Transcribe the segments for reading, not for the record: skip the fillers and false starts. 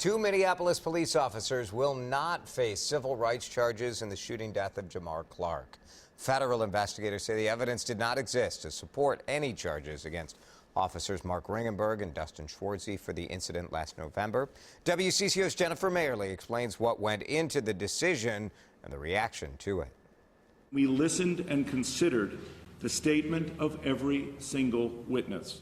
Two Minneapolis police officers will not face civil rights charges in the shooting death of Jamar Clark. Federal investigators say the evidence did not exist to support any charges against officers Mark Ringenberg and Dustin Schwartzy for the incident last November. WCCO's Jennifer Mayerly explains what went into the decision and the reaction to it. We listened and considered the statement of every single witness.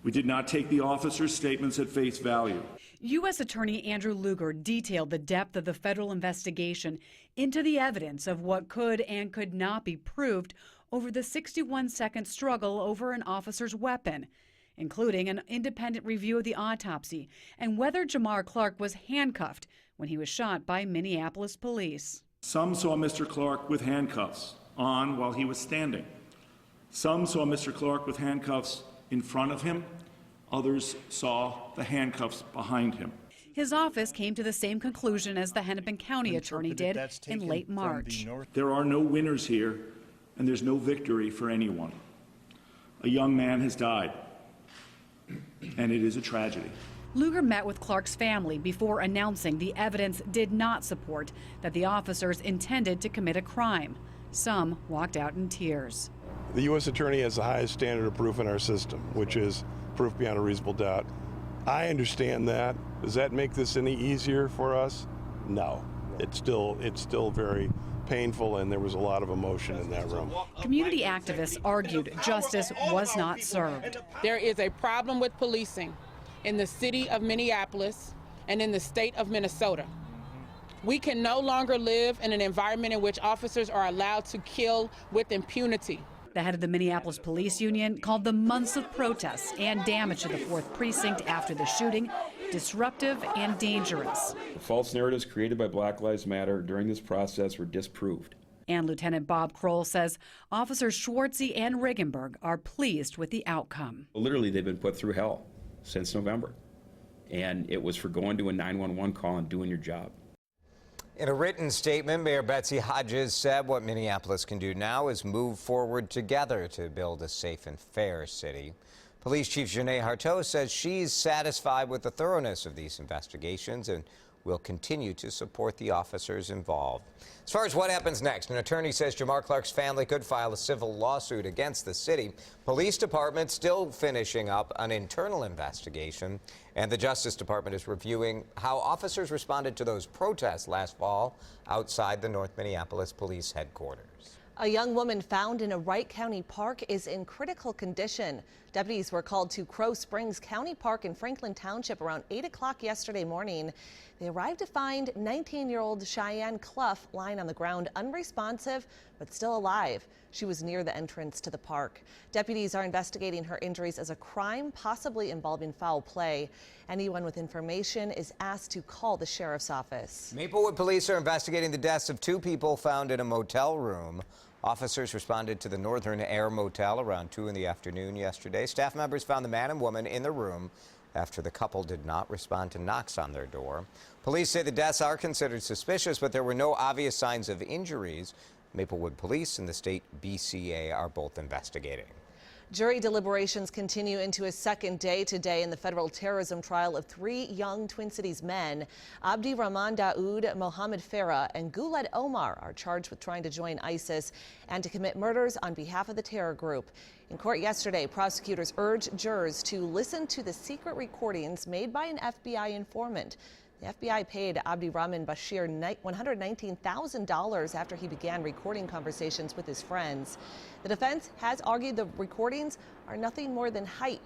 We did not take the officers' statements at face value. U.S. Attorney Andrew Lugar detailed the depth of the federal investigation into the evidence of what could and could not be proved over the 61-second struggle over an officer's weapon, including an independent review of the autopsy and whether Jamar Clark was handcuffed when he was shot by Minneapolis police. Some saw Mr. Clark with handcuffs on while he was standing. Some saw Mr. Clark with handcuffs in front of him. Others saw the handcuffs behind him. His office came to the same conclusion as the Hennepin County attorney did in late March. There are no winners here, and there's no victory for anyone. A young man has died, and it is a tragedy. Lugar met with Clark's family before announcing the evidence did not support that the officers intended to commit a crime. Some walked out in tears. The U.S. Attorney has the highest standard of proof in our system, which is proof beyond a reasonable doubt. I understand that. Does that make this any easier for us? No. It's still very painful, and there was a lot of emotion in that room. Community activists argued justice was not served. There is a problem with policing in the city of Minneapolis and in the state of Minnesota. We can no longer live in an environment in which officers are allowed to kill with impunity. The head of the Minneapolis Police Union called the months of protests and damage to the 4th Precinct after the shooting disruptive and dangerous. The false narratives created by Black Lives Matter during this process were disproved. And Lieutenant Bob Kroll says Officers Schwartzy and Ringenberg are pleased with the outcome. Literally, they've been put through hell since November, and it was for going to a 911 call and doing your job. In a written statement, Mayor Betsy Hodges said what Minneapolis can do now is move forward together to build a safe and fair city. Police Chief Janae Harteau says she's satisfied with the thoroughness of these investigations and will continue to support the officers involved. As far as what happens next, an attorney says Jamar Clark's family could file a civil lawsuit against the city. Police Department still finishing up an internal investigation, and the Justice Department is reviewing how officers responded to those protests last fall outside the North Minneapolis Police Headquarters. A young woman found in a Wright County park is in critical condition. Deputies were called to Crow Springs County Park in Franklin Township around 8 o'clock yesterday morning. They arrived to find 19-year-old Cheyenne Clough lying on the ground, unresponsive but still alive. She was near the entrance to the park. Deputies are investigating her injuries as a crime, possibly involving foul play. Anyone with information is asked to call the sheriff's office. Maplewood police are investigating the deaths of two people found in a motel room. Officers responded to the Northern Air Motel around 2 in the afternoon yesterday. Staff members found the man and woman in the room after the couple did not respond to knocks on their door. Police say the deaths are considered suspicious, but there were no obvious signs of injuries. Maplewood Police and the state BCA are both investigating. Jury deliberations continue into a second day today in the federal terrorism trial of 3 young Twin Cities men. Abdi Rahman Daoud, Mohammed Farah, and Guled Omar are charged with trying to join ISIS and to commit murders on behalf of the terror group. In court yesterday, prosecutors urged jurors to listen to the secret recordings made by an FBI informant. The FBI paid Abdi Rahman Bashir $119,000 after he began recording conversations with his friends. The defense has argued the recordings are nothing more than hype.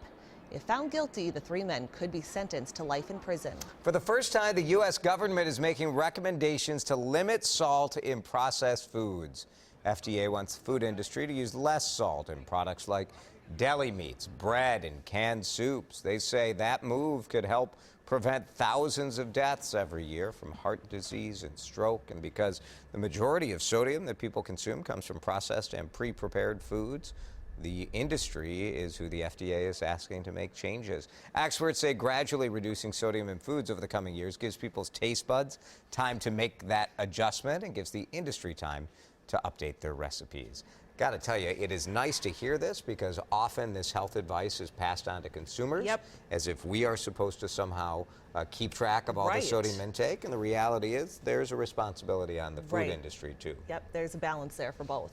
If found guilty, the 3 men could be sentenced to life in prison. For the first time, the U.S. government is making recommendations to limit salt in processed foods. FDA wants the food industry to use less salt in products like deli meats, bread, and canned soups. They say that move could help prevent thousands of deaths every year from heart disease and stroke. And because the majority of sodium that people consume comes from processed and pre-prepared foods, the industry is who the FDA is asking to make changes. Experts say gradually reducing sodium in foods over the coming years gives people's taste buds time to make that adjustment and gives the industry time to update their recipes. Got to tell you, it is nice to hear this because often this health advice is passed on to consumers as if we are supposed to somehow keep track of all the sodium intake. And the reality is there's a responsibility on the food industry, too. Yep, there's a balance there for both.